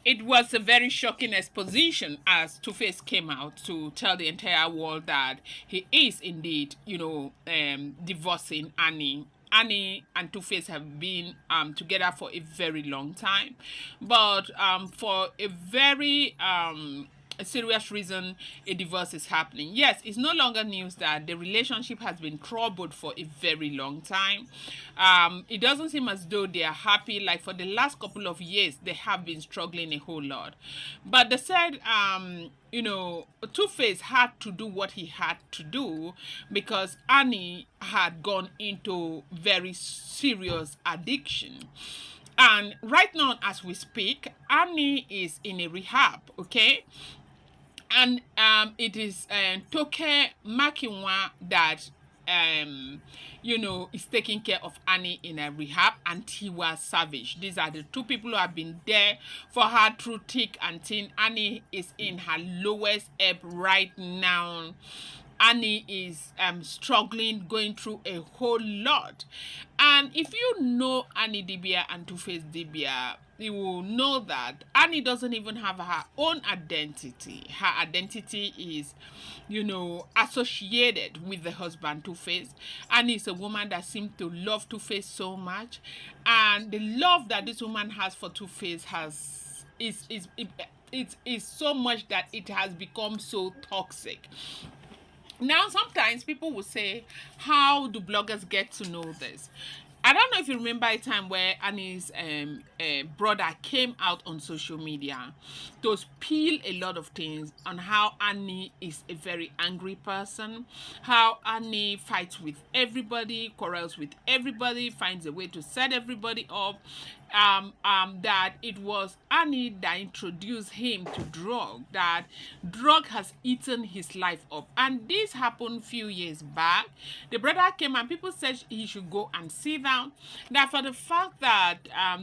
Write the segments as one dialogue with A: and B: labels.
A: It was a very shocking exposition as Two-Face came out to tell the entire world that he is indeed, divorcing Annie. Annie and Two-Face have been together for a very long time, but for a very a serious reason a divorce is happening. Yes, it's no longer news that the relationship has been troubled for a very long time. It doesn't seem as though they are happy. Like for the last couple of years, they have been struggling a whole lot. But they said, Two-Face had to do what he had to do because Annie had gone into very serious addiction. And right now, as we speak, Annie is in a rehab, okay? And it is Toke Makinwa that is taking care of Annie in a rehab, and Tiwa Savage. These are the two people who have been there for her through thick and thin. Annie is in her lowest ebb right now. Annie is struggling, going through a whole lot. And if you know Annie Dibia and Two-Face Dibia, you will know that Annie doesn't even have her own identity. Her identity is, associated with the husband Two-Face. Annie is a woman that seems to love Two-Face so much. And the love that this woman has for Two-Face is so much that it has become so toxic. Now, sometimes people will say, how do bloggers get to know this? I don't know if you remember a time where Annie's brother came out on social media to spill a lot of things on how Annie is a very angry person, how Annie fights with everybody, quarrels with everybody, finds a way to set everybody up, that it was Annie that introduced him to drug, that drug has eaten his life up. And this happened few years back. The brother came and people said he should go and sit down. That for the fact that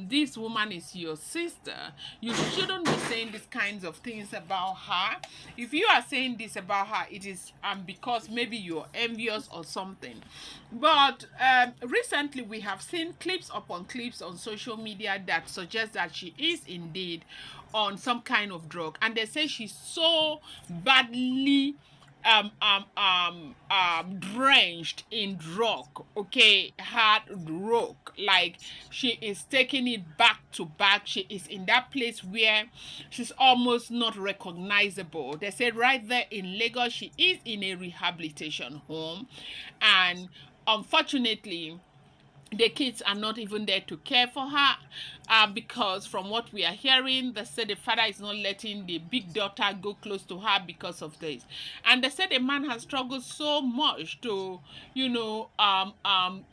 A: this woman is your sister, you shouldn't be saying these kinds of things about her. If you are saying this about her, it is because maybe you're envious or something. But recently we have seen clips upon clips on social media that suggest that she is indeed on some kind of drug, and they say she's so badly drenched in drug, okay, hard rock, like she is taking it back to back. She is in that place where she's almost not recognizable. They say right there in Lagos she is in a rehabilitation home, and unfortunately the kids are not even there to care for her, because from what we are hearing, they said the father is not letting the big daughter go close to her because of this. And they said the man has struggled so much to,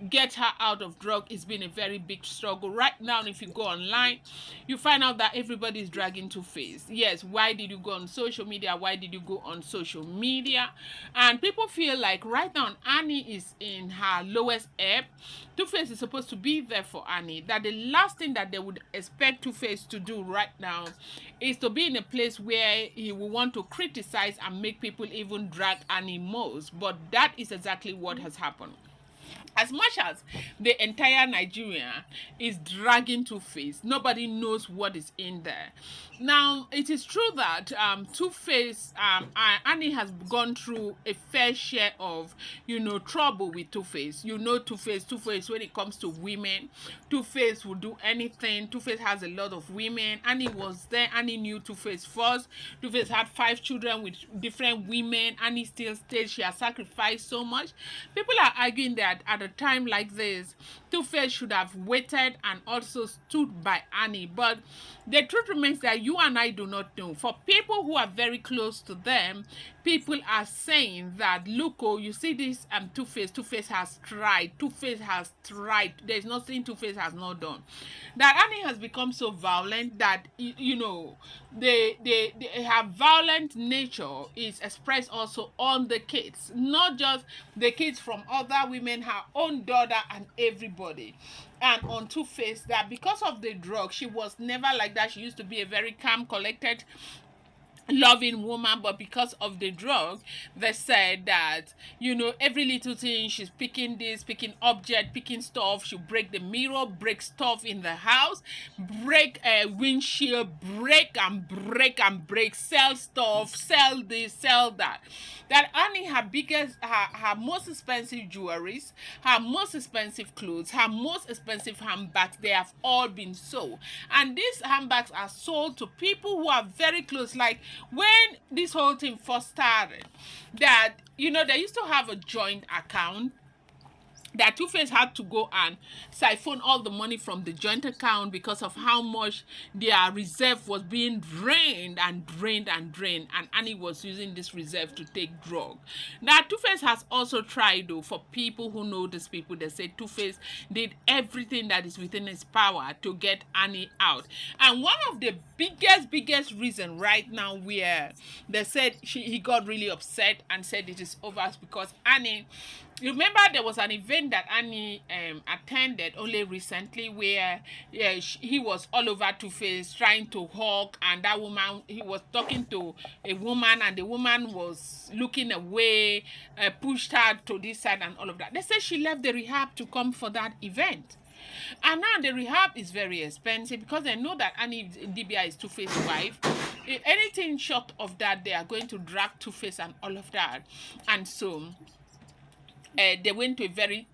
A: get her out of drug. It's been a very big struggle. Right now, if you go online, you find out that everybody is dragging Two-Face. Yes, why did you go on social media? Why did you go on social media? And people feel like right now, Annie is in her lowest ebb. Two-Face is supposed to be there for Annie. That the last thing that they would expect Two-Face to do right now is to be in a place where he will want to criticize and make people even drag Annie most. But that is exactly what has happened. As much as the entire Nigeria is dragging Two-Face, nobody knows what is in there. Now, it is true that Two-Face, Annie has gone through a fair share of, trouble with Two-Face. Two-Face, when it comes to women, Two-Face will do anything. Two-Face has a lot of women. Annie was there. Annie knew Two-Face first. Two-Face had 5 children with different women. Annie still stayed. She has sacrificed so much. People are arguing that at a time like this, Two-Face should have waited and also stood by Annie. But the truth remains that you and I do not know. For people who are very close to them, people are saying that, look, oh, you see this Two-Face has tried. Two-Face has tried. There's nothing Two-Face has not done. That Annie has become so violent that, her violent nature is expressed also on the kids. Not just the kids from other women, her own daughter and everybody. And on Two-Face, that because of the drug, she was never like that. She used to be a very calm, collected loving woman, but because of the drug, they said that, you know, every little thing she's picking, this picking object, picking stuff, she break the mirror, break stuff in the house, break a windshield, break and break and break, sell stuff, sell this, sell that. That Annie, her biggest, her most expensive jewelries, her most expensive clothes, her most expensive handbags, they have all been sold. And these handbags are sold to people who are very close. Like when this whole thing first started, that, you know, they used to have a joint account, that Two-Face had to go and siphon all the money from the joint account because of how much their reserve was being drained and drained and drained, and Annie was using this reserve to take drug. Now Two-Face has also tried, though, for people who know these people, they say Two-Face did everything that is within his power to get Annie out. And one of the biggest reason right now where they said he got really upset and said it is over, because Annie, you remember there was an event that Annie attended only recently where he was all over Two-Face trying to hug, and that woman, he was talking to a woman and the woman was looking away, pushed her to this side and all of that. They said she left the rehab to come for that event. And now the rehab is very expensive because they know that Annie Dibia is Two-Face's wife. If anything short of that, they are going to drag Two-Face and all of that. And so they went to a very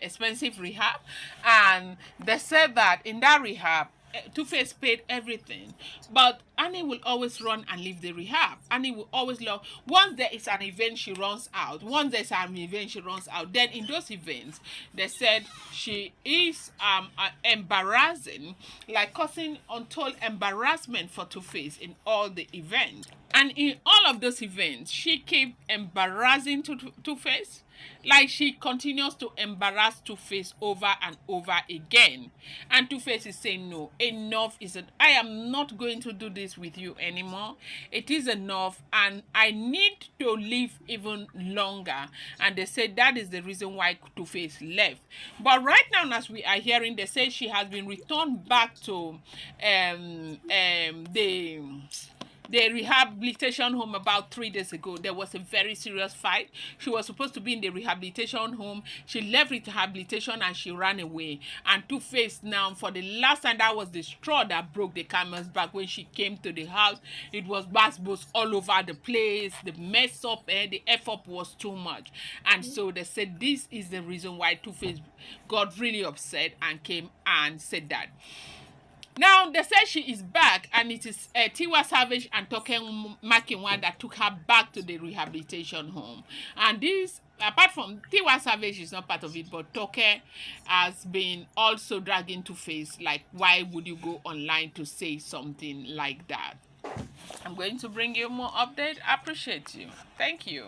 A: expensive rehab, and they said that in that rehab, Two-Face paid everything, but Annie will always run and leave the rehab. Annie will always love. Once there is an event, she runs out. Once there's an event, she runs out. Then in those events, they said she is embarrassing, like causing untold embarrassment for Two-Face in all the events. And in all of those events, she kept embarrassing Two-Face. Like she continues to embarrass Two-Face over and over again. And Two-Face is saying, no, enough is it. I am not going to do this with you anymore. It is enough, and I need to live even longer. And they said that is the reason why Two-Face left. But right now, as we are hearing, they say she has been returned back to the rehabilitation home about 3 days ago. There was a very serious fight. She was supposed to be in the rehabilitation home. She left rehabilitation and she ran away. And Two-Face now, for the last time, that was the straw that broke the camel's back. When she came to the house, it was basketballs all over the place. The mess up, the F-up was too much. And so they said this is the reason why Two-Face got really upset and came and said that. Now, they say she is back, and it is Tiwa Savage and Toke Makinwa that took her back to the rehabilitation home. And this, apart from Tiwa Savage is not part of it, but Toke has been also dragging Two-Face, like, why would you go online to say something like that? I'm going to bring you more update. I appreciate you. Thank you.